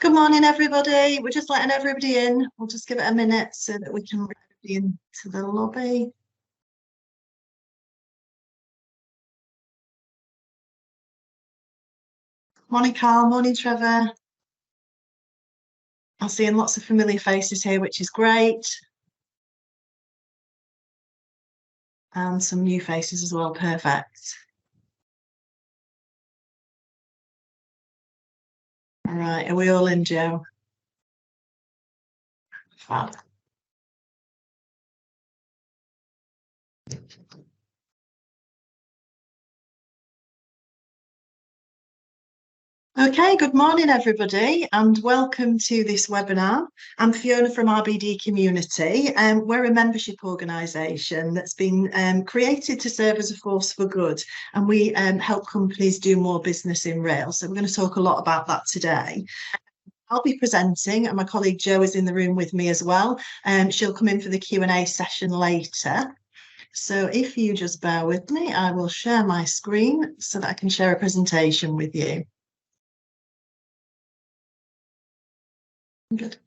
Good morning, everybody. We're just letting everybody in. We'll just give it a minute so that we can let everybody into the lobby. Morning, Carl. Morning, Trevor. I'm seeing lots of familiar faces here, which is great. And some new faces as well. Perfect. All right. Are we all in, Joe? Fab. Okay, good morning, everybody, and welcome to this webinar. I'm Fiona from RBD Community, and we're a membership organisation that's been created to serve as a force for good, and we help companies do more business in rail. So we're going to talk a lot about that today. I'll be presenting, and my colleague Jo is in the room with me as well, and she'll come in for the Q&A session later. So if you just bear with me, I will share my screen so that I can share a presentation with you. Good.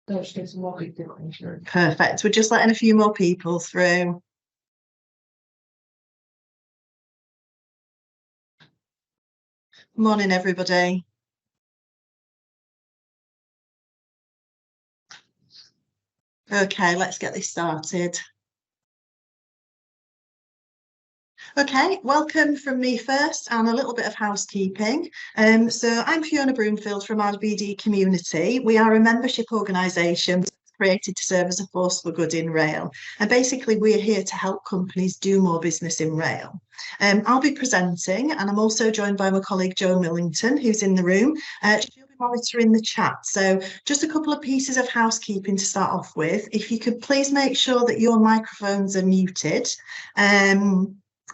Perfect. We're just letting a few more people through. Morning, everybody. Okay, let's get this started. Okay, welcome from me first and a little bit of housekeeping. So I'm Fiona Broomfield from RBD Community. We are a membership organisation created to serve as a force for good in rail. And basically, we're here to help companies do more business in rail. I'll be presenting, and I'm also joined by my colleague Jo Millington, who's in the room. She'll be monitoring the chat. So just a couple of pieces of housekeeping to start off with. If you could please make sure that your microphones are muted.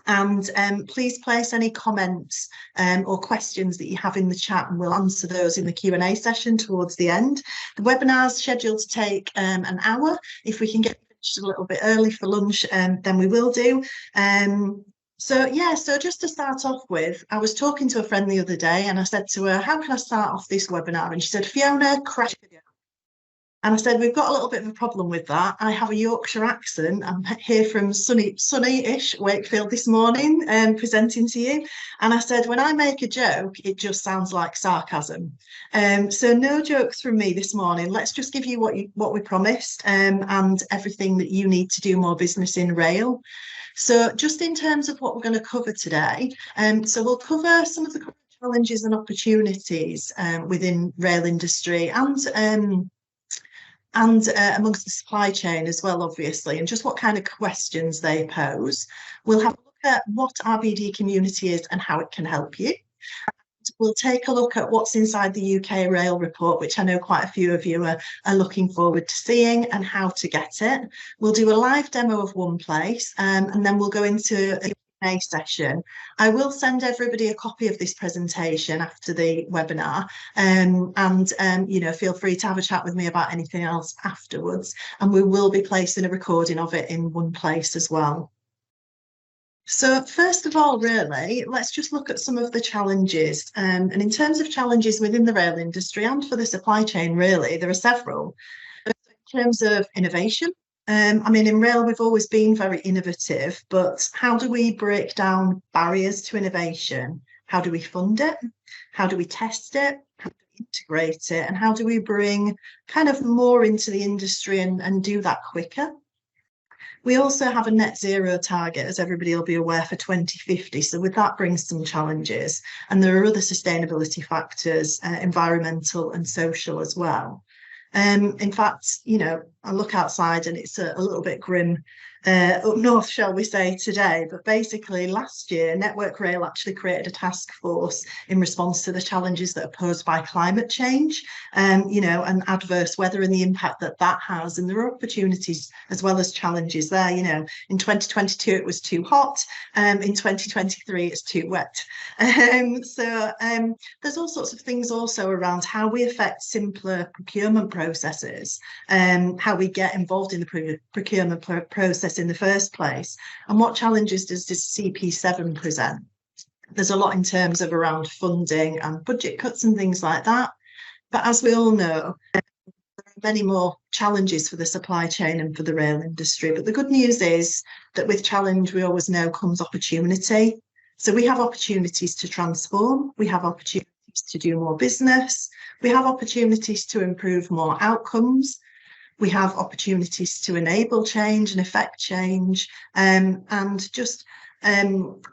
And please place any comments or questions that you have in the chat, and we'll answer those in the Q&A session towards the end. The webinar is scheduled to take an hour. If we can get finished a little bit early for lunch, then we will do. So just to start off with, I was talking to a friend the other day and I said to her, how can I start off this webinar? And she said, Fiona, crash video. And I said, we've got a little bit of a problem with that. I have a Yorkshire accent. I'm here from sunny-ish Wakefield this morning, presenting to you. And I said, when I make a joke, it just sounds like sarcasm. So no jokes from me this morning. Let's just give you what we promised and everything that you need to do more business in rail. So just in terms of what we're going to cover today, so we'll cover some of the challenges and opportunities within rail industry and amongst the supply chain as well, obviously, and just what kind of questions they pose. We'll have a look at what RBD Community is and how it can help you. We'll take a look at what's inside the UK Rail Report, which I know quite a few of you are looking forward to seeing, and how to get it. We'll do a live demo of One Place, and then we'll go into a Q&A session. I will send everybody a copy of this presentation after the webinar, and feel free to have a chat with me about anything else afterwards, and we will be placing a recording of it in One Place as well. So first of all, really, let's just look at some of the challenges. And in terms of challenges within the rail industry and for the supply chain, really, there are several. In terms of innovation, in rail, we've always been very innovative, but how do we break down barriers to innovation? How do we fund it? How do we test it? How do we integrate it? And how do we bring kind of more into the industry and do that quicker? We also have a net zero target, as everybody will be aware, for 2050. So with that brings some challenges. And there are other sustainability factors, environmental and social as well. In fact, I look outside and it's a little bit grim up north, shall we say, today. But basically, last year, Network Rail actually created a task force in response to the challenges that are posed by climate change, and adverse weather and the impact that has. And there are opportunities as well as challenges there. In 2022, it was too hot. In 2023, it's too wet. There's all sorts of things also around how we affect simpler procurement processes, how we get involved in the procurement process in the first place, and what challenges does this CP7 present. There's a lot in terms of around funding and budget cuts and things like that. But as we all know, there are many more challenges for the supply chain and for the rail industry. But the good news is that with challenge, we always know comes opportunity. So we have opportunities to transform, we have opportunities to do more business, we have opportunities to improve more outcomes, we have opportunities to enable change and effect change, and just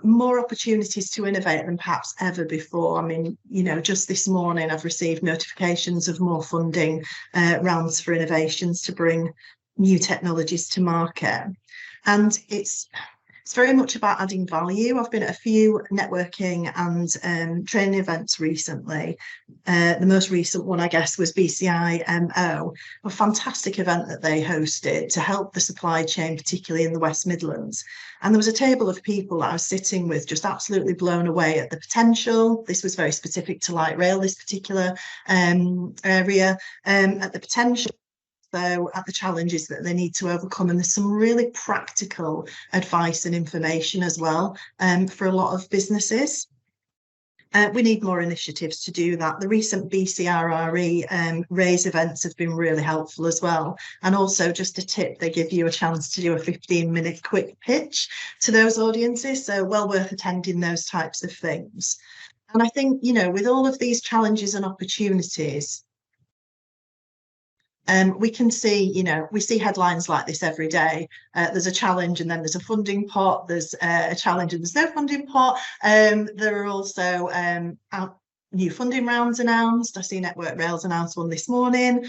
more opportunities to innovate than perhaps ever before. I mean, you know, just this morning I've received notifications of more funding rounds for innovations to bring new technologies to market. And it's very much about adding value. I've been at a few networking and training events recently. The most recent one, I guess, was BCIMO, a fantastic event that they hosted to help the supply chain, particularly in the West Midlands. And there was a table of people that I was sitting with, just absolutely blown away at the potential. This was very specific to light rail, this particular area, at the potential, so at the challenges that they need to overcome. And there's some really practical advice and information as well for a lot of businesses. We need more initiatives to do that. The recent BCRRE RAISE events have been really helpful as well. And also just a tip, they give you a chance to do a 15-minute quick pitch to those audiences. So well worth attending those types of things. And I think, you know, with all of these challenges and opportunities, we can see, you know, we see headlines like this every day. There's a challenge and then there's a funding pot. There's a challenge and there's no funding pot. There are also new funding rounds announced. I see Network Rail's announced one this morning.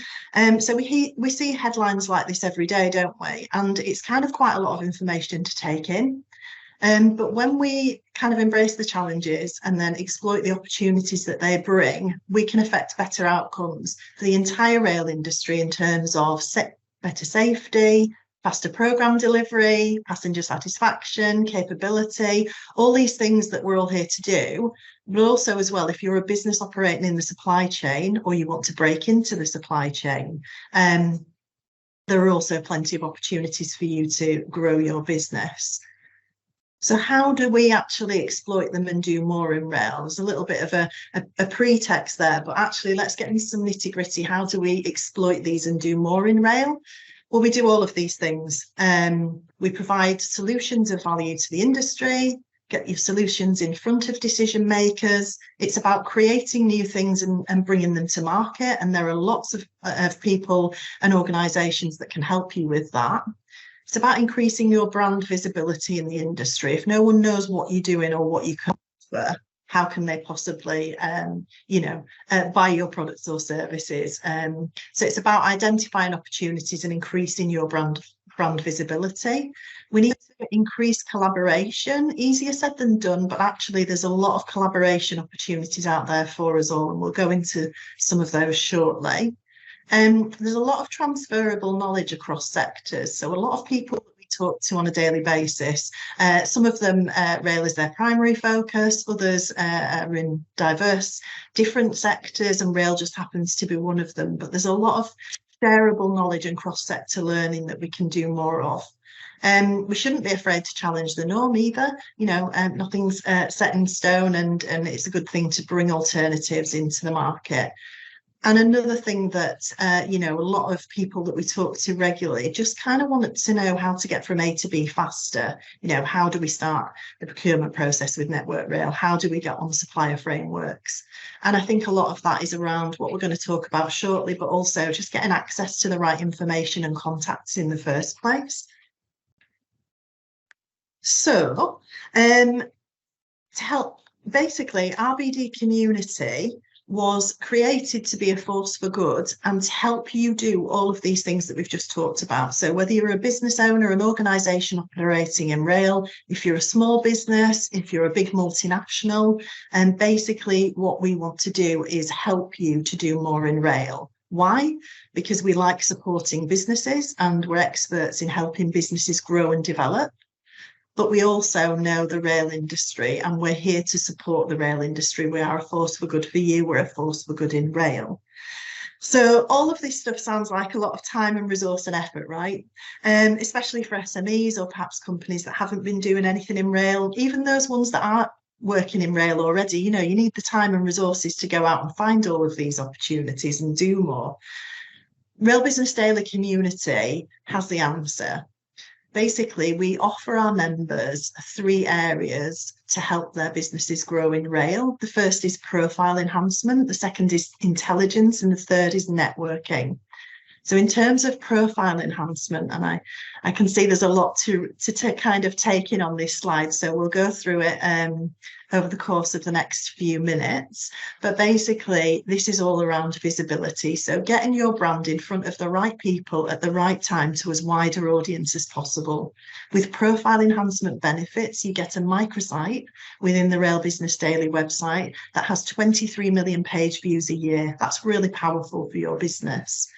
So we see headlines like this every day, don't we? And it's kind of quite a lot of information to take in. But when we kind of embrace the challenges and then exploit the opportunities that they bring, we can affect better outcomes for the entire rail industry in terms of better safety, faster programme delivery, passenger satisfaction, capability, all these things that we're all here to do. But also as well, if you're a business operating in the supply chain or you want to break into the supply chain, there are also plenty of opportunities for you to grow your business. So how do we actually exploit them and do more in rail? There's a little bit of a pretext there, but actually let's get into some nitty gritty. How do we exploit these and do more in rail? Well, we do all of these things. We provide solutions of value to the industry, get your solutions in front of decision makers. It's about creating new things and bringing them to market. And there are lots of people and organisations that can help you with that. It's about increasing your brand visibility in the industry. If no one knows what you're doing or what you can offer, how can they possibly, buy your products or services? So it's about identifying opportunities and increasing your brand visibility. We need to increase collaboration. Easier said than done, but actually there's a lot of collaboration opportunities out there for us all, and we'll go into some of those shortly. There's a lot of transferable knowledge across sectors. So a lot of people that we talk to on a daily basis, some of them rail is their primary focus, others are in diverse different sectors, and rail just happens to be one of them. But there's a lot of shareable knowledge and cross-sector learning that we can do more of. We shouldn't be afraid to challenge the norm either. You know, nothing's set in stone, and it's a good thing to bring alternatives into the market. And another thing that, a lot of people that we talk to regularly just kind of want to know how to get from A to B faster. You know, how do we start the procurement process with Network Rail? How do we get on supplier frameworks? And I think a lot of that is around what we're going to talk about shortly, but also just getting access to the right information and contacts in the first place. So, to help, basically, RBD Community was created to be a force for good and to help you do all of these things that we've just talked about. So whether you're a business owner, an organisation operating in rail, if you're a small business, if you're a big multinational, and basically what we want to do is help you to do more in rail. Why? Because we like supporting businesses and we're experts in helping businesses grow and develop. But we also know the rail industry, and we're here to support the rail industry. We are a force for good for you. We're a force for good in rail. So all of this stuff sounds like a lot of time and resource and effort, right? Especially for SMEs or perhaps companies that haven't been doing anything in rail, even those ones that working in rail already, you know, you need the time and resources to go out and find all of these opportunities and do more. Rail Business Daily Community has the answer. Basically, we offer our members 3 areas to help their businesses grow in rail. The first is profile enhancement, the second is intelligence, and the third is networking. So in terms of profile enhancement, and I can see there's a lot to kind of take in on this slide, so we'll go through it over the course of the next few minutes. But basically, this is all around visibility. So getting your brand in front of the right people at the right time to as wider audience as possible. With profile enhancement benefits, you get a microsite within the Rail Business Daily website that has 23 million page views a year. That's really powerful for your business.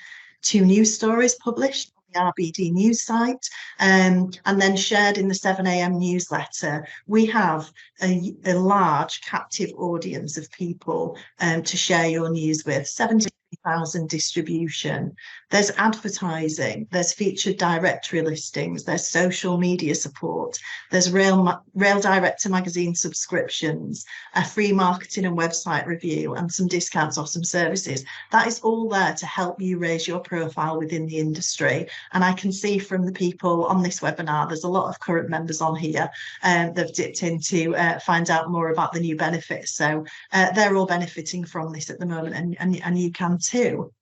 2 news stories published on the RBD news site, and then shared in the 7 a.m. newsletter. We have a large captive audience of people to share your news with, 70,000 distribution. There's advertising, there's featured directory listings, there's social media support, there's Rail Director magazine subscriptions, a free marketing and website review, and some discounts off some services. That is all there to help you raise your profile within the industry. And I can see from the people on this webinar, there's a lot of current members on here that've dipped in to find out more about the new benefits. So they're all benefiting from this at the moment, and you can too.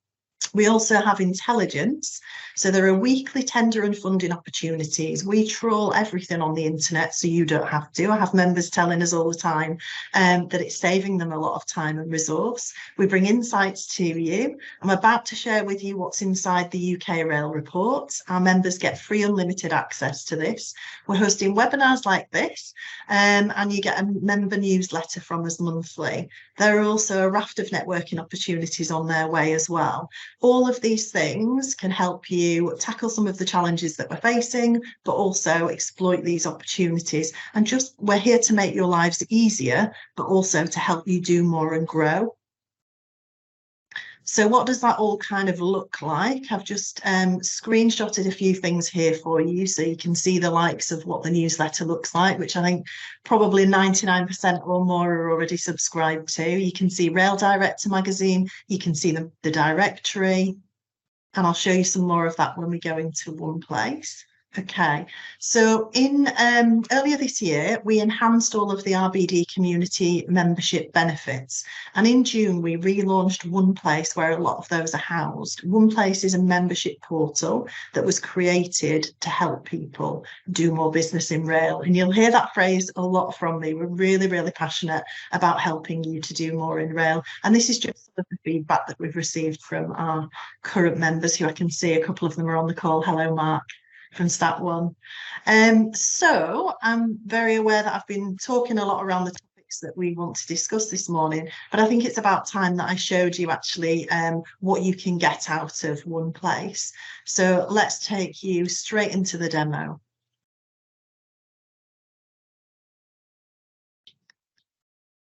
We also have intelligence. So there are weekly tender and funding opportunities. We trawl everything on the internet so you don't have to. I have members telling us all the time that it's saving them a lot of time and resource. We bring insights to you. I'm about to share with you what's inside the UK Rail report. Our members get free unlimited access to this. We're hosting webinars like this, and you get a member newsletter from us monthly. There are also a raft of networking opportunities on their way as well. All of these things can help you tackle some of the challenges that we're facing, but also exploit these opportunities. And just, we're here to make your lives easier, but also to help you do more and grow. So what does that all kind of look like? I've just screenshotted a few things here for you so you can see the likes of what the newsletter looks like, which I think probably 99% or more are already subscribed to. You can see Rail Director magazine, you can see the directory, and I'll show you some more of that when we go into one place. Okay, so in earlier this year, we enhanced all of the RBD community membership benefits. And in June, we relaunched One Place, where a lot of those are housed. One Place is a membership portal that was created to help people do more business in rail. And you'll hear that phrase a lot from me. We're really, really passionate about helping you to do more in rail. And this is just the feedback that we've received from our current members, who I can see a couple of them are on the call. Hello, Mark from Stat One. So I'm very aware that I've been talking a lot around the topics that we want to discuss this morning, but I think it's about time that I showed you actually what you can get out of One Place. So let's take you straight into the demo.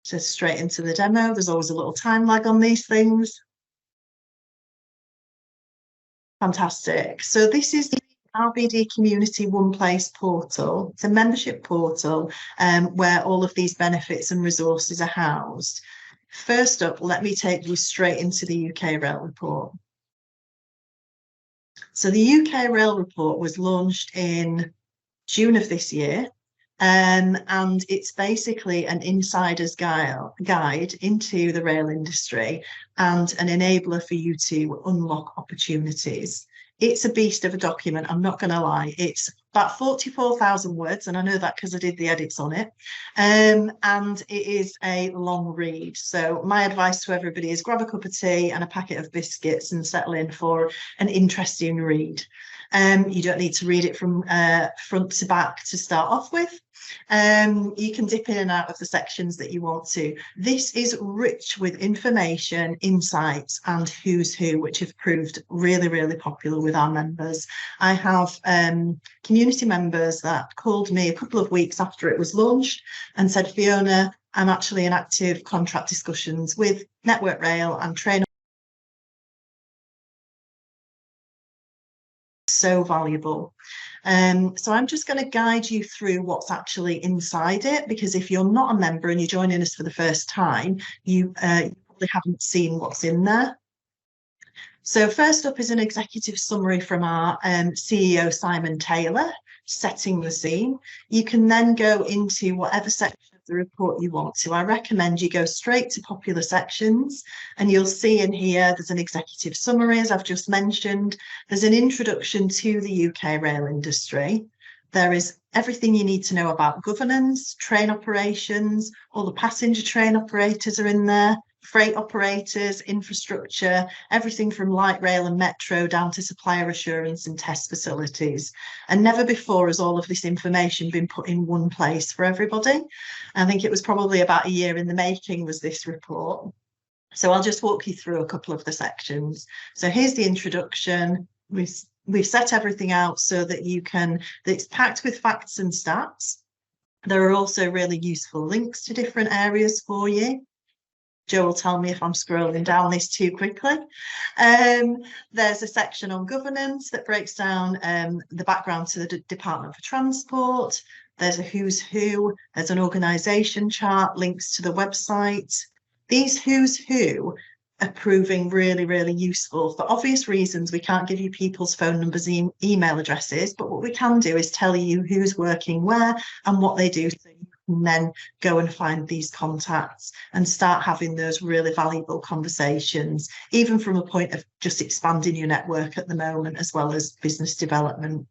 So straight into the demo. There's always a little time lag on these things. Fantastic. So this is the RBD Community One Place portal. It's a membership portal where all of these benefits and resources are housed. First up, let me take you straight into the UK Rail Report. So the UK Rail Report was launched in June of this year, and it's basically an insider's guide into the rail industry and an enabler for you to unlock opportunities. It's a beast of a document, I'm not going to lie. It's about 44,000 words, and I know that because I did the edits on it. And it is a long read. So my advice to everybody is grab a cup of tea and a packet of biscuits and settle in for an interesting read. You don't need to read it from front to back to start off with. You can dip in and out of the sections that you want to. This is rich with information, insights, and who's who, which have proved really, really popular with our members. I have community members that called me a couple of weeks after it was launched and said, Fiona, I'm actually in active contract discussions with Network Rail and Train. So valuable. So I'm just going to guide you through what's actually inside it, because if you're not a member and you're joining us for the first time, you probably haven't seen what's in there. So first up is an executive summary from our CEO, Simon Taylor, setting the scene. You can then go into whatever section of the report you want to. I recommend you go straight to popular sections, and you'll see in here there's an executive summary, as I've just mentioned. There's an introduction to the UK rail industry. There is everything you need to know about governance, train operations, all the passenger train operators are in there, freight operators, infrastructure, everything from light rail and metro down to supplier assurance and test facilities. And never before has all of this information been put in one place for everybody. I think it was probably about a year in the making was this report. So I'll just walk you through a couple of the sections. So here's the introduction. We've set everything out so that it's packed with facts and stats. There are also really useful links to different areas for you. Joe will tell me if I'm scrolling down this too quickly. There's a section on governance that breaks down the background to the Department for Transport. There's a who's who. There's an organisation chart, links to the website. These who's who are proving really, really useful. For obvious reasons, we can't give you people's phone numbers and email addresses, but what we can do is tell you who's working where and what they do, so you can then go and find these contacts and start having those really valuable conversations, even from a point of just expanding your network at the moment, as well as business development.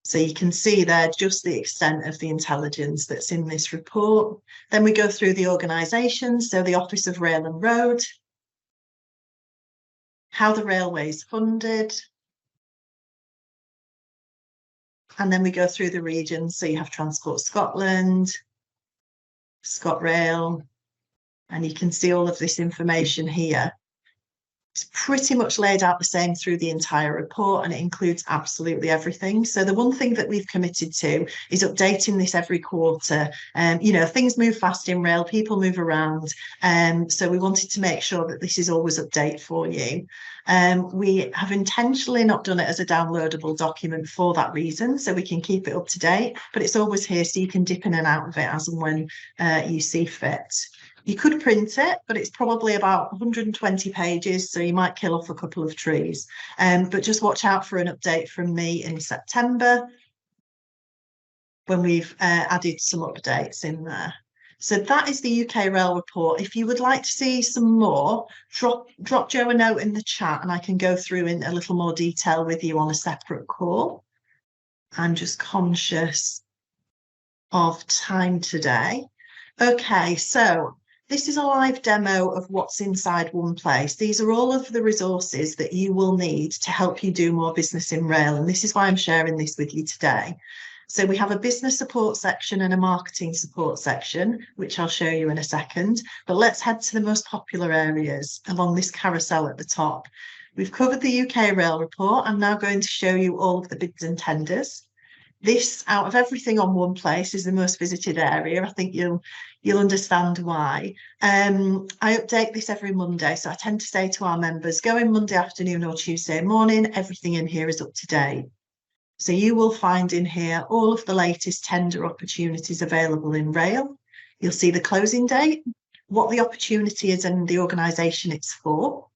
So you can see there just the extent of the intelligence that's in this report. Then we go through the organisations, so the Office of Rail and Road, how the railway is funded, and then we go through the regions. So you have Transport Scotland, ScotRail, and you can see all of this information here. It's pretty much laid out the same through the entire report, and it includes absolutely everything. So the one thing that we've committed to is updating this every quarter. Things move fast in rail, people move around. So we wanted to make sure that this is always update for you. We have intentionally not done it as a downloadable document for that reason, so we can keep it up to date, but it's always here so you can dip in and out of it as and when you see fit. You could print it, but it's probably about 120 pages, so you might kill off a couple of trees. But just watch out for an update from me in September when we've added some updates in there. So that is the UK Rail report. If you would like to see some more, drop Joe a note in the chat and I can go through in a little more detail with you on a separate call. I'm just conscious of time today. Okay, so this is a live demo of what's inside one place. These are all of the resources that you will need to help you do more business in rail. And this is why I'm sharing this with you today. So we have a business support section and a marketing support section, which I'll show you in a second. But let's head to the most popular areas along this carousel at the top. We've covered the UK Rail report. I'm now going to show you all of the bids and tenders. This, out of everything on one place, is the most visited area. I think you'll understand why. I update this every Monday, so I tend to say to our members, go in Monday afternoon or Tuesday morning, everything in here is up to date. So you will find in here all of the latest tender opportunities available in rail. You'll see the closing date, what the opportunity is and the organisation it's for.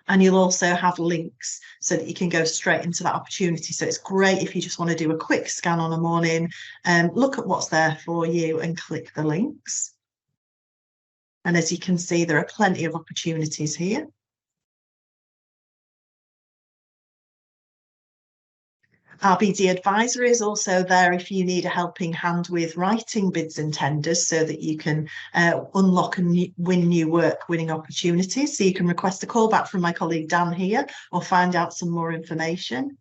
And you'll also have links so that you can go straight into that opportunity. So it's great if you just want to do a quick scan on a morning and look at what's there for you and click the links. And as you can see, there are plenty of opportunities here. RBD Advisory is also there if you need a helping hand with writing bids and tenders so that you can unlock and win new work winning opportunities. So you can request a call back from my colleague Dan here or find out some more information.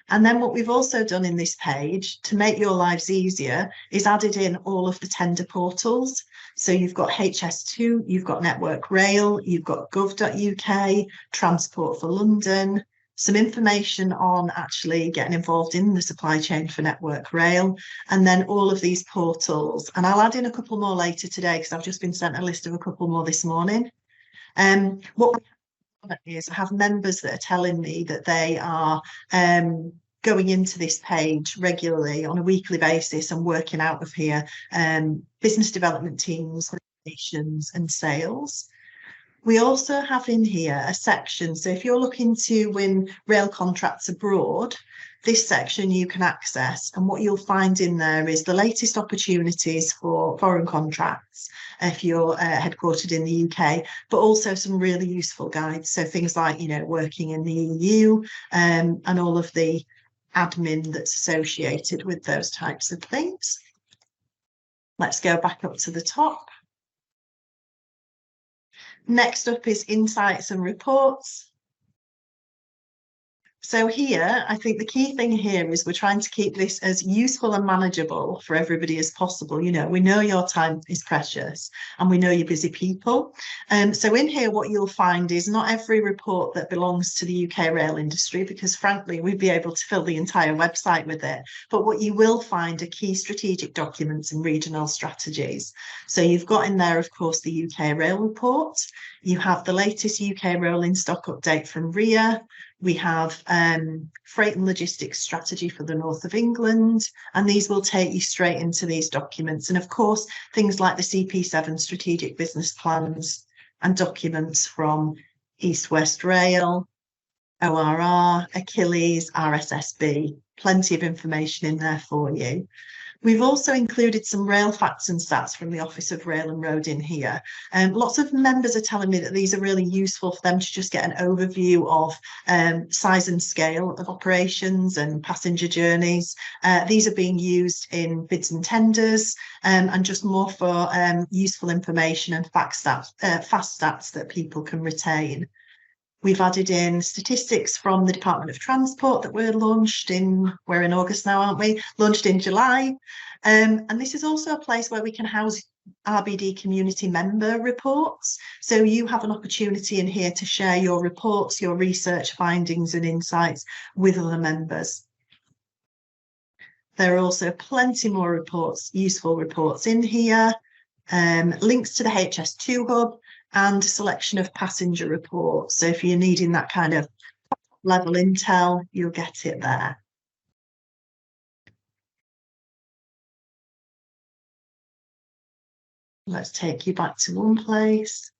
And then what we've also done in this page to make your lives easier is added in all of the tender portals. So you've got HS2, you've got Network Rail, you've got gov.uk, Transport for London, some information on actually getting involved in the supply chain for Network Rail, and then all of these portals. And I'll add in a couple more later today because I've just been sent a list of a couple more this morning. What we is I have members that are telling me that they are going into this page regularly on a weekly basis and working out of here, business development teams, operations and sales. We also have in here a section, so if you're looking to win rail contracts abroad, this section you can access, and what you'll find in there is the latest opportunities for foreign contracts if you're headquartered in the UK, but also some really useful guides, so things like, you know, working in the EU and all of the admin that's associated with those types of things. Let's go back up to the top. Next up is insights and reports. So here, I think the key thing here is we're trying to keep this as useful and manageable for everybody as possible. You know, we know your time is precious and we know you're busy people. So in here, what you'll find is not every report that belongs to the UK rail industry, because frankly, we'd be able to fill the entire website with it. But what you will find are key strategic documents and regional strategies. So you've got in there, of course, the UK rail report. You have the latest UK rail in stock update from RIA. We have freight and logistics strategy for the north of England, and these will take you straight into these documents. And of course, things like the CP7 strategic business plans and documents from East West Rail, ORR, Achilles, RSSB, plenty of information in there for you. We've also included some rail facts and stats from the Office of Rail and Road in here. Lots of members are telling me that these are really useful for them to just get an overview of size and scale of operations and passenger journeys. These are being used in bids and tenders and just more for useful information and fast stats that people can retain. We've added in statistics from the Department of Transport that we're in August now, aren't we? Launched in July. And this is also a place where we can house RBD community member reports. So you have an opportunity in here to share your reports, your research findings and insights with other members. There are also plenty more reports, useful reports in here, links to the HS2 hub, and a selection of passenger reports. So if you're needing that kind of level intel, you'll get it there. Let's take you back to one place.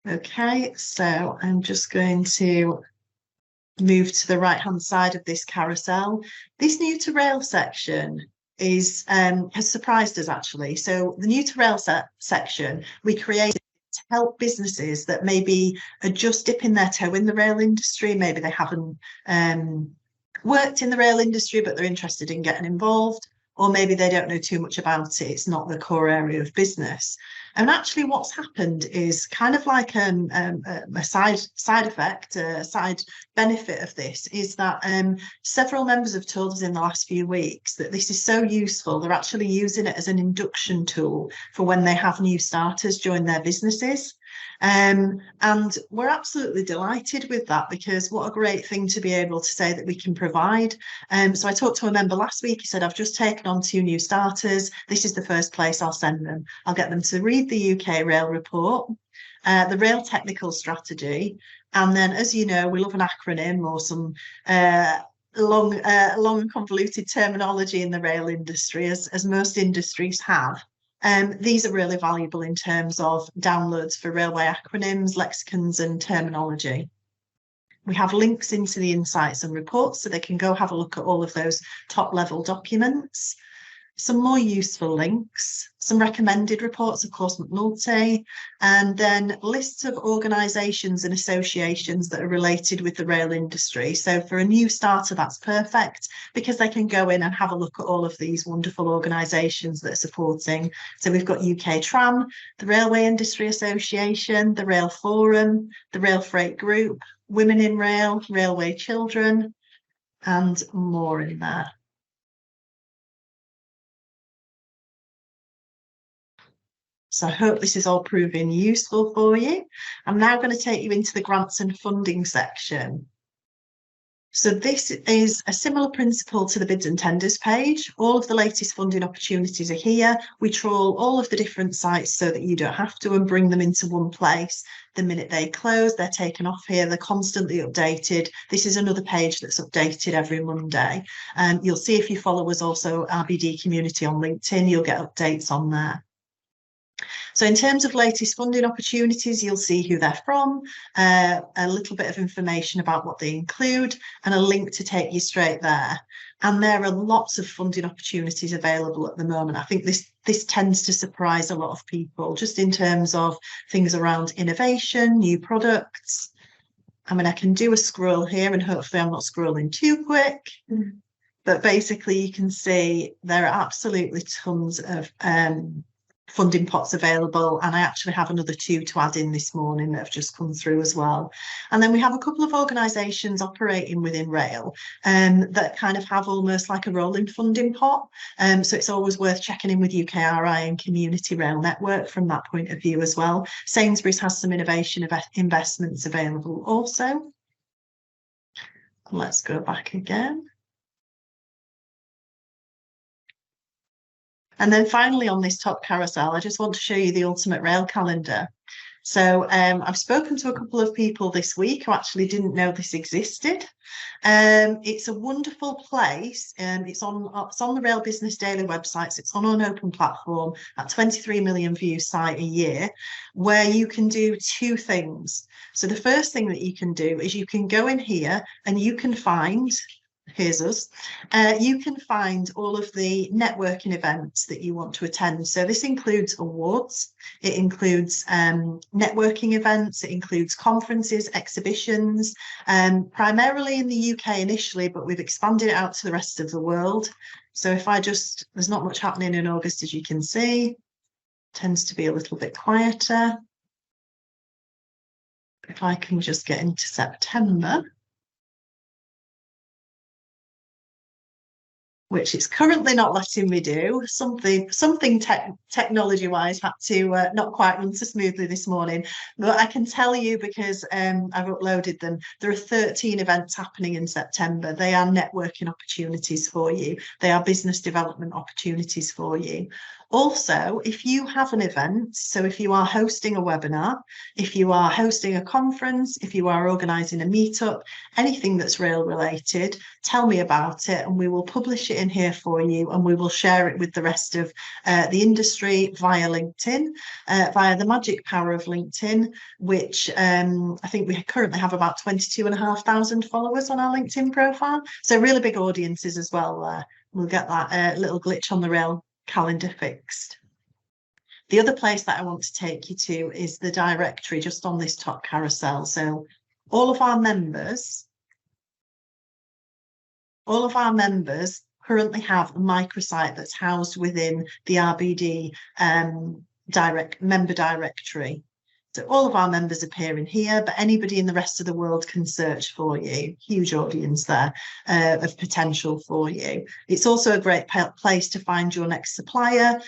Okay, so I'm just going to move to the right-hand side of this carousel. This new to rail section is has surprised us actually. So the new to rail section we created to help businesses that maybe are just dipping their toe in the rail industry. Maybe they haven't worked in the rail industry, but they're interested in getting involved, or maybe they don't know too much about it. It's not the core area of business. And actually what's happened is kind of like a side effect, a side benefit of this is that several members have told us in the last few weeks that this is so useful. They're actually using it as an induction tool for when they have new starters join their businesses. And we're absolutely delighted with that, because what a great thing to be able to say that we can provide. So I talked to a member last week. He said, I've just taken on 2 new starters. This is the first place I'll send them. I'll get them to read the UK rail report, the rail technical strategy. And then, as you know, we love an acronym or some long convoluted terminology in the rail industry, as most industries have. These are really valuable in terms of downloads for railway acronyms, lexicons and terminology. We have links into the insights and reports so they can go have a look at all of those top level documents. Some more useful links, some recommended reports, of course, McNulty, and then lists of organisations and associations that are related with the rail industry. So for a new starter, that's perfect, because they can go in and have a look at all of these wonderful organisations that are supporting. So we've got UK Tram, the Railway Industry Association, the Rail Forum, the Rail Freight Group, Women in Rail, Railway Children, and more in there. So I hope this is all proving useful for you. I'm now going to take you into the grants and funding section. So this is a similar principle to the bids and tenders page. All of the latest funding opportunities are here. We trawl all of the different sites so that you don't have to and bring them into one place. The minute they close, they're taken off here. They're constantly updated. This is another page that's updated every Monday. You'll see if you follow us also RBD Community on LinkedIn, you'll get updates on there. So in terms of latest funding opportunities, you'll see who they're from, a little bit of information about what they include, and a link to take you straight there. And there are lots of funding opportunities available at the moment. I think this tends to surprise a lot of people, just in terms of things around innovation, new products. I mean, I can do a scroll here, and hopefully I'm not scrolling too quick. But basically, you can see there are absolutely tons of funding pots available, and I actually have another 2 to add in this morning that have just come through as well. And then we have a couple of organisations operating within rail that kind of have almost like a rolling funding pot. So it's always worth checking in with UKRI and Community Rail Network from that point of view as well. Sainsbury's has some innovation investments available also. Let's go back again. And then finally on this top carousel, I just want to show you the Ultimate Rail Calendar. So I've spoken to a couple of people this week who actually didn't know this existed. It's a wonderful place. It's on the Rail Business Daily websites. It's on an open platform at 23 million view site a year, where you can do 2 things. So the first thing that you can do is you can go in here and you can find, here's us, you can find all of the networking events that you want to attend. So this includes awards, it includes networking events, it includes conferences, exhibitions, primarily in the UK initially, but we've expanded it out to the rest of the world. So if I just, there's not much happening in August, as you can see, tends to be a little bit quieter. If I can just get into September, which it's currently not letting me do. Something technology-wise had to not quite run so smoothly this morning. But I can tell you, because I've uploaded them, there are 13 events happening in September. They are networking opportunities for you. They are business development opportunities for you. Also, if you have an event, so if you are hosting a webinar, if you are hosting a conference, if you are organising a meetup, anything that's rail related, tell me about it and we will publish it in here for you, and we will share it with the rest of the industry via LinkedIn, via the magic power of LinkedIn, which I think we currently have about 22,500 followers on our LinkedIn profile. So really big audiences as well there. We'll get that little glitch on the rail calendar fixed. The other place that I want to take you to is the directory just on this top carousel. So all of our members currently have a microsite that's housed within the RBD member directory. So all of our members appear in here, but anybody in the rest of the world can search for you. Huge audience there of potential for you. It's also a great place to find your next supplier,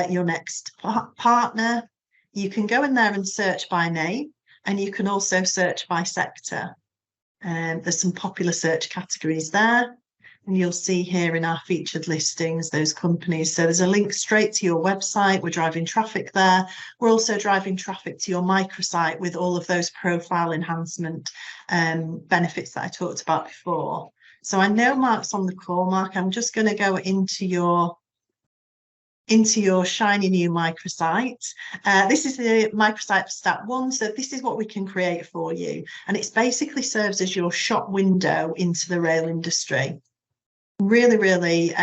your next partner. You can go in there and search by name, and you can also search by sector. There's some popular search categories there. And you'll see here in our featured listings, those companies. So there's a link straight to your website. We're driving traffic there. We're also driving traffic to your microsite with all of those profile enhancement benefits that I talked about before. So I know Mark's on the call. Mark, I'm just going to go into your shiny new microsite. This is the microsite for Step 1. So this is what we can create for you. And it basically serves as your shop window into the rail industry. Really, really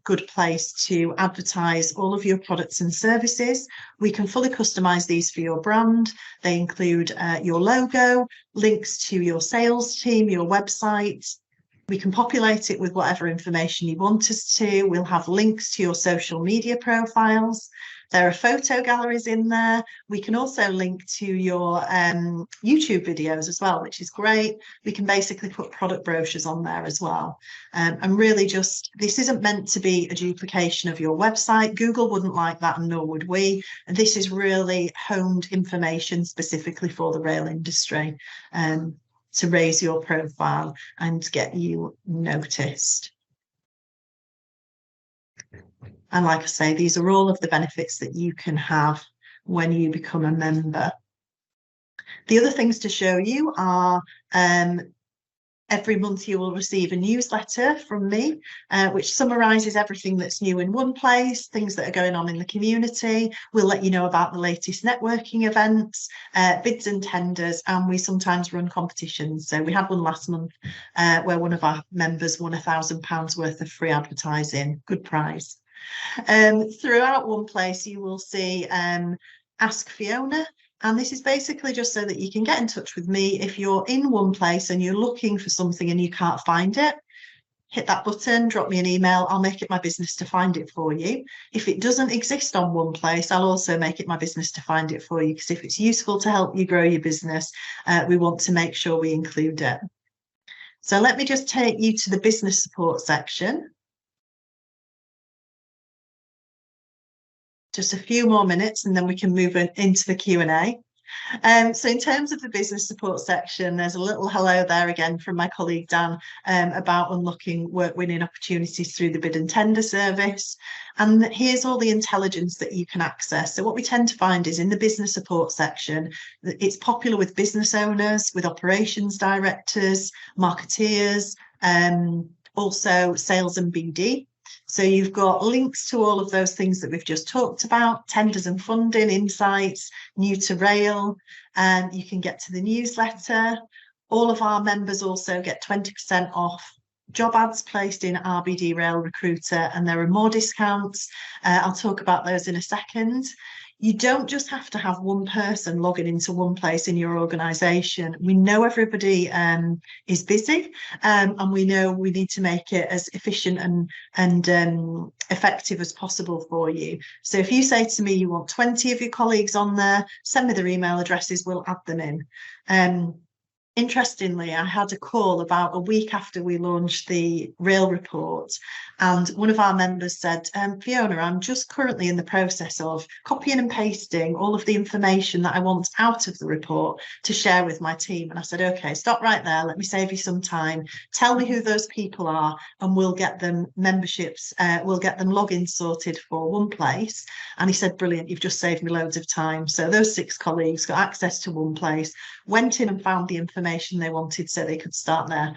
good place to advertise all of your products and services. We can fully customize these for your brand. They include your logo, links to your sales team, your website. We can populate it with whatever information you want us to. We'll have links to your social media profiles. There are photo galleries in there. We can also link to your YouTube videos as well, which is great. We can basically put product brochures on there as well. And really just, this isn't meant to be a duplication of your website. Google wouldn't like that, and nor would we. And this is really honed information specifically for the rail industry. to raise your profile and get you noticed. And like I say, these are all of the benefits that you can have when you become a member. The other things to show you are every month you will receive a newsletter from me, which summarises everything that's new in one place, things that are going on in the community. We'll let you know about the latest networking events, bids and tenders, and we sometimes run competitions. So we had one last month where one of our members won £1,000 worth of free advertising. Good prize. Throughout one place, you will see Ask Fiona. And this is basically just so that you can get in touch with me if you're in one place and you're looking for something and you can't find it. Hit that button, drop me an email. I'll make it my business to find it for you. If it doesn't exist on one place, I'll also make it my business to find it for you, because if it's useful to help you grow your business, we want to make sure we include it. So let me just take you to the business support section. Just a few more minutes and then we can move into the Q&A. So in terms of the business support section, there's a little hello there again from my colleague Dan about unlocking work winning opportunities through the bid and tender service. And here's all the intelligence that you can access. So what we tend to find is in the business support section, it's popular with business owners, with operations directors, marketeers, also sales and BD. So you've got links to all of those things that we've just talked about, tenders and funding, insights, new to rail, and you can get to the newsletter. All of our members also get 20% off job ads placed in RBD Rail Recruiter, and there are more discounts. I'll talk about those in a second. You don't just have to have one person logging into one place in your organisation. We know everybody is busy, and we know we need to make it as efficient and effective as possible for you. So if you say to me you want 20 of your colleagues on there, send me their email addresses, we'll add them in. Interestingly, I had a call about a week after we launched the rail report, and one of our members said, Fiona, I'm just currently in the process of copying and pasting all of the information that I want out of the report to share with my team. And I said, okay, stop right there. Let me save you some time. Tell me who those people are and we'll get them memberships. We'll get them logins sorted for one place. And he said, brilliant, you've just saved me loads of time. So those 6 colleagues got access to one place, went in and found the information they wanted so they could start their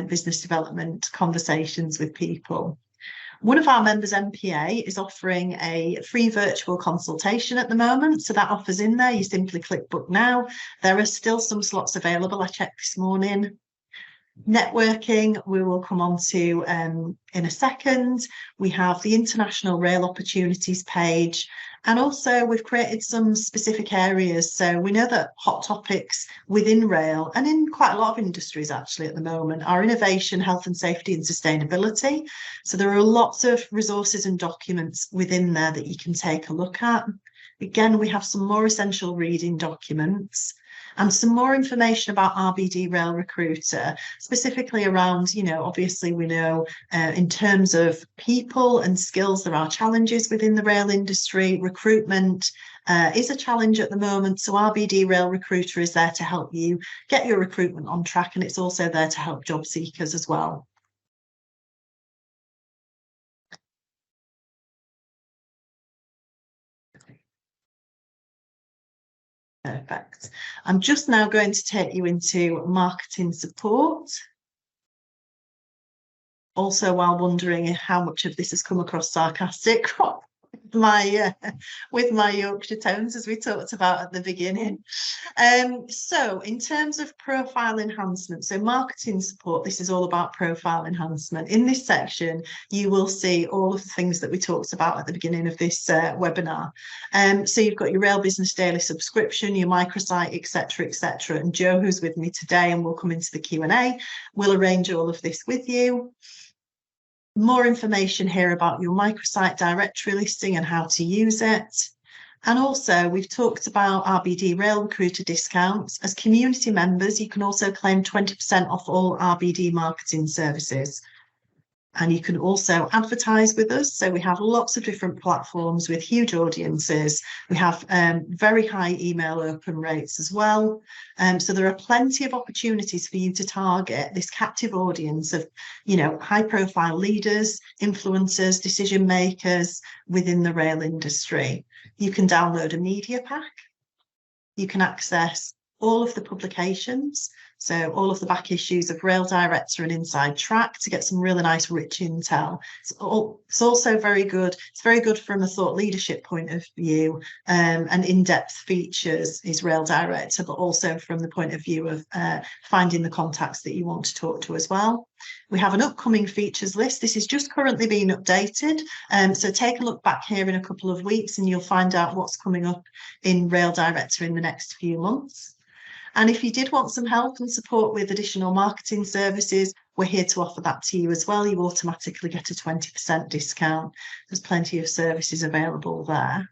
business development conversations with people. One of our members, MPA, is offering a free virtual consultation at the moment. So that offer's in there. You simply click book now. There are still some slots available. I checked this morning. Networking, we will come on to in a second. We have the International Rail Opportunities page. And also we've created some specific areas. So we know that hot topics within rail and in quite a lot of industries actually at the moment are innovation, health and safety and sustainability. So there are lots of resources and documents within there that you can take a look at. Again, we have some more essential reading documents and some more information about RBD Rail Recruiter, specifically around, you know, obviously we know in terms of people and skills, there are challenges within the rail industry. Recruitment is a challenge at the moment. So RBD Rail Recruiter is there to help you get your recruitment on track, and it's also there to help job seekers as well. Perfect. I'm just now going to take you into marketing support. Also, while wondering how much of this has come across sarcastic with my Yorkshire tones, as we talked about at the beginning. So in terms of profile enhancement, so marketing support, this is all about profile enhancement. In this section, you will see all of the things that we talked about at the beginning of this webinar. So you've got your Rail Business Daily subscription, your microsite, etc., and Joe, who's with me today and will come into the Q&A, will arrange all of this with you. More information here about your microsite directory listing and how to use it. And also we've talked about RBD Rail Recruiter discounts. As community members, you can also claim 20% off all RBD marketing services. And you can also advertise with us. So we have lots of different platforms with huge audiences. We have very high email open rates as well. So there are plenty of opportunities for you to target this captive audience of, you know, high profile leaders, influencers, decision makers within the rail industry. You can download a media pack. You can access all of the publications, so all of the back issues of Rail Director and Inside Track to get some really nice rich intel. It's also very good. It's very good from a thought leadership point of view, and in-depth features is Rail Director, but also from the point of view of finding the contacts that you want to talk to as well. We have an upcoming features list. This is just currently being updated. So take a look back here in a couple of weeks and you'll find out what's coming up in Rail Director in the next few months. And if you did want some help and support with additional marketing services, we're here to offer that to you as well. You automatically get a 20% discount. There's plenty of services available there.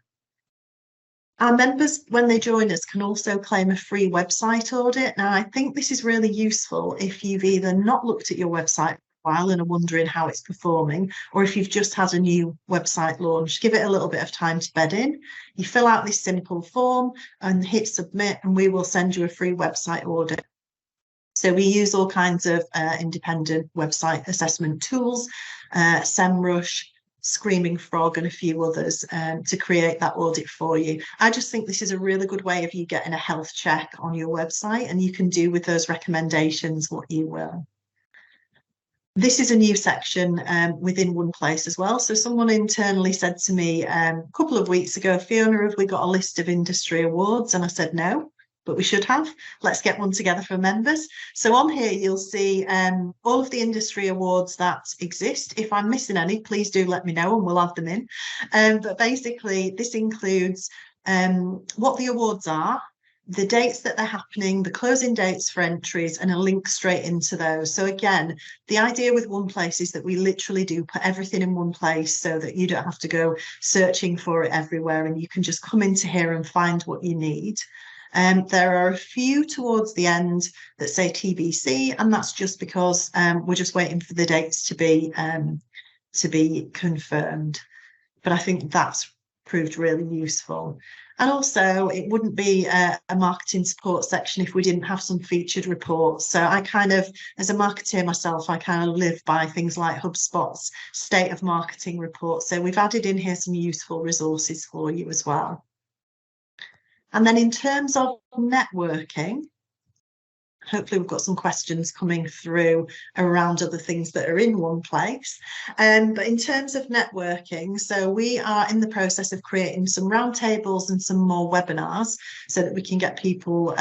Our members, when they join us, can also claim a free website audit. Now, I think this is really useful if you've either not looked at your website for a while and are wondering how it's performing, or if you've just had a new website launch. Give it a little bit of time to bed in. You fill out this simple form and hit submit, and we will send you a free website audit. So we use all kinds of independent website assessment tools, SEMrush, Screaming Frog and a few others to create that audit for you. I just think this is a really good way of you getting a health check on your website, and you can do with those recommendations what you will. This is a new section within One Place as well. So someone internally said to me a couple of weeks ago, Fiona, have we got a list of industry awards? And I said, no, but we should have. Let's get one together for members. So on here, you'll see all of the industry awards that exist. If I'm missing any, please do let me know and we'll add them in. But basically, this includes what the awards are, the dates that they're happening, the closing dates for entries, and a link straight into those. So again, the idea with One Place is that we literally do put everything in one place so that you don't have to go searching for it everywhere, and you can just come into here and find what you need. There are a few towards the end that say TBC, and that's just because we're just waiting for the dates to be confirmed. But I think that's proved really useful. And also, it wouldn't be a marketing support section if we didn't have some featured reports. So I kind of, as a marketer myself, I kind of live by things like HubSpot's state of marketing report. So we've added in here some useful resources for you as well. And then in terms of networking, hopefully we've got some questions coming through around other things that are in One Place. But in terms of networking, so we are in the process of creating some roundtables and some more webinars so that we can get people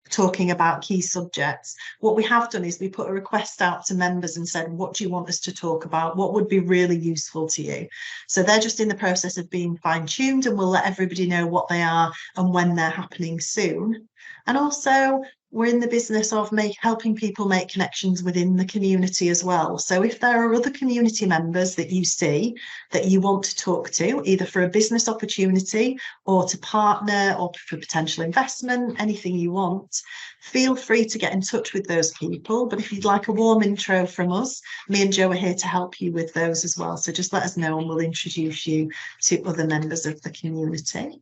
talking about key subjects. What we have done is we put a request out to members and said, what do you want us to talk about? What would be really useful to you? So they're just in the process of being fine-tuned, and we'll let everybody know what they are and when they're happening soon. And also, we're in the business of helping people make connections within the community as well. So if there are other community members that you see that you want to talk to, either for a business opportunity or to partner or for potential investment, anything you want, feel free to get in touch with those people. But if you'd like a warm intro from us, me and Jo are here to help you with those as well. So just let us know and we'll introduce you to other members of the community.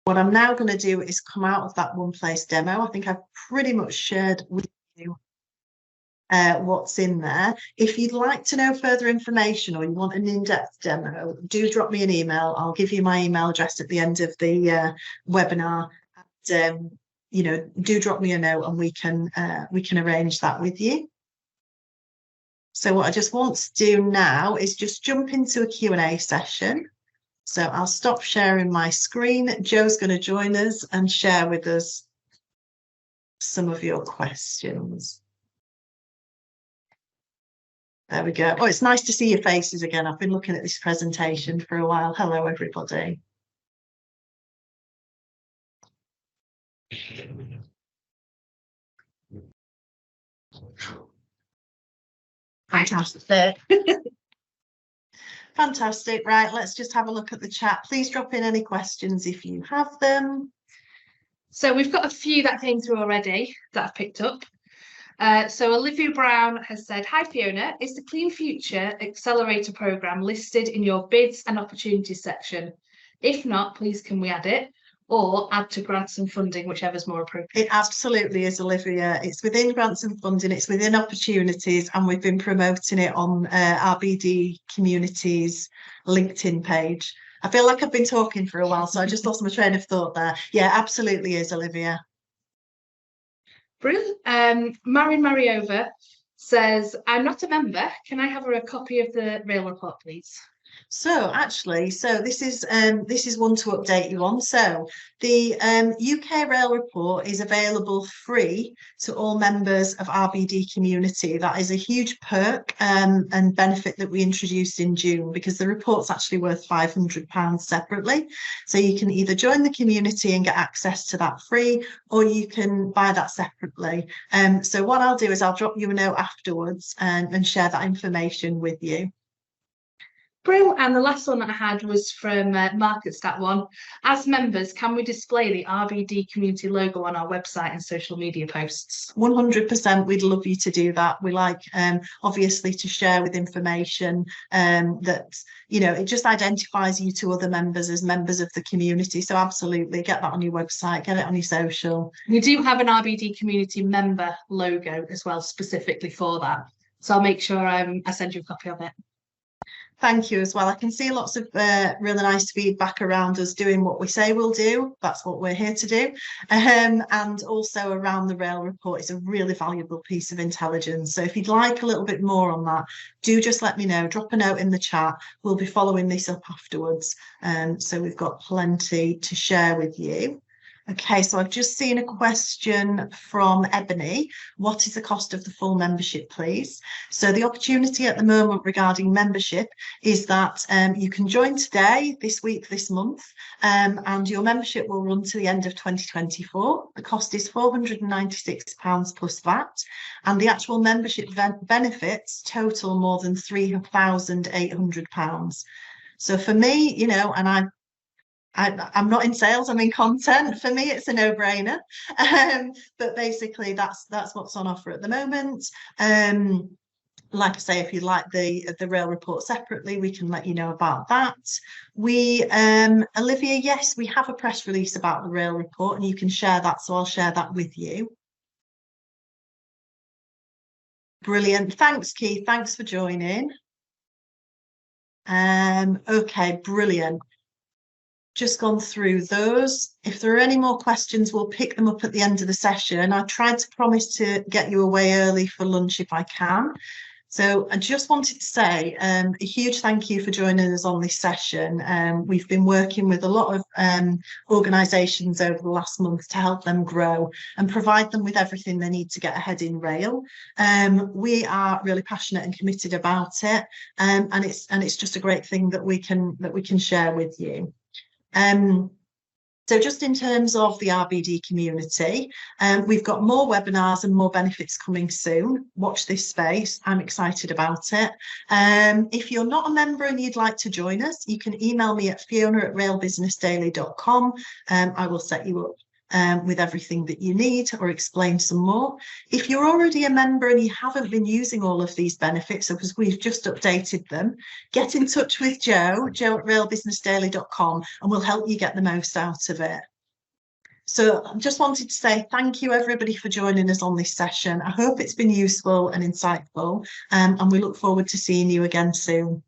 What I'm now going to do is come out of that One Place demo. I think I've pretty much shared with you what's in there. If you'd like to know further information or you want an in-depth demo, do drop me an email. I'll give you my email address at the end of the webinar. And, you know, do drop me a note and we can arrange that with you. So what I just want to do now is just jump into a Q&A session. So I'll stop sharing my screen. Jo's going to join us and share with us some of your questions. There we go. Oh, it's nice to see your faces again. I've been looking at this presentation for a while. Hello, everybody. Fantastic. Fantastic. Right, let's just have a look at the chat. Please drop in any questions if you have them. So we've got a few that came through already that I've picked up. So Olivia Brown has said, "Hi Fiona, is the Clean Future Accelerator Programme listed in your bids and opportunities section? If not, please can we add it? Or add to grants and funding, whichever's more appropriate." It absolutely is, Olivia. It's within grants and funding, it's within opportunities, and we've been promoting it on RBD Community's LinkedIn page. I feel like I've been talking for a while, so I just lost my train of thought there. Yeah, absolutely is, Olivia. Brilliant. Marin Mariova says, "I'm not a member. Can I have a copy of the rail report, please?" So actually, this is one to update you on. So the UK Rail Report is available free to all members of RBD Community. That is a huge perk and benefit that we introduced in June, because the report's actually worth £500 separately. So you can either join the community and get access to that free, or you can buy that separately. So what I'll do is I'll drop you a note afterwards and share that information with you. Brill. And the last one that I had was from MarketStat1. "As members, can we display the RBD community logo on our website and social media posts?" 100%, we'd love you to do that. We like, obviously, to share with information that, you know, it just identifies you to other members as members of the community. So absolutely, get that on your website, get it on your social. We do have an RBD community member logo as well, specifically for that. So I'll make sure I send you a copy of it. Thank you as well. I can see lots of really nice feedback around us doing what we say we'll do. That's what we're here to do. And also around the rail report, it's a really valuable piece of intelligence. So if you'd like a little bit more on that, do just let me know. Drop a note in the chat. We'll be following this up afterwards. So we've got plenty to share with you. Okay, so I've just seen a question from Ebony. What is the cost of the full membership, please? So the opportunity at the moment regarding membership is that you can join today, this week, this month, and your membership will run to the end of 2024. The cost is £496 plus VAT, and the actual membership benefits total more than £3,800. So for me, you know, and I'm not in sales, I'm in content. For me, it's a no-brainer. But basically, that's what's on offer at the moment. Like I say, if you'd like the rail report separately, we can let you know about that. Olivia, yes, we have a press release about the rail report, and you can share that. So I'll share that with you. Brilliant. Thanks, Keith. Thanks for joining. Okay, brilliant. Just gone through those. If there are any more questions, we'll pick them up at the end of the session. I tried to promise to get you away early for lunch if I can. So I just wanted to say a huge thank you for joining us on this session. We've been working with a lot of organisations over the last month to help them grow and provide them with everything they need to get ahead in rail. We are really passionate and committed about it, and it's just a great thing that we can share with you. So just in terms of the RBD community, we've got more webinars and more benefits coming soon. Watch this space. I'm excited about it. If you're not a member and you'd like to join us, you can email me at fiona@railbusinessdaily.com. I will set you up with everything that you need or explain some more. If you're already a member and you haven't been using all of these benefits, because we've just updated them, get in touch with Jo at railbusinessdaily.com, and we'll help you get the most out of it. So I just wanted to say thank you, everybody, for joining us on this session. I hope it's been useful and insightful, and we look forward to seeing you again soon.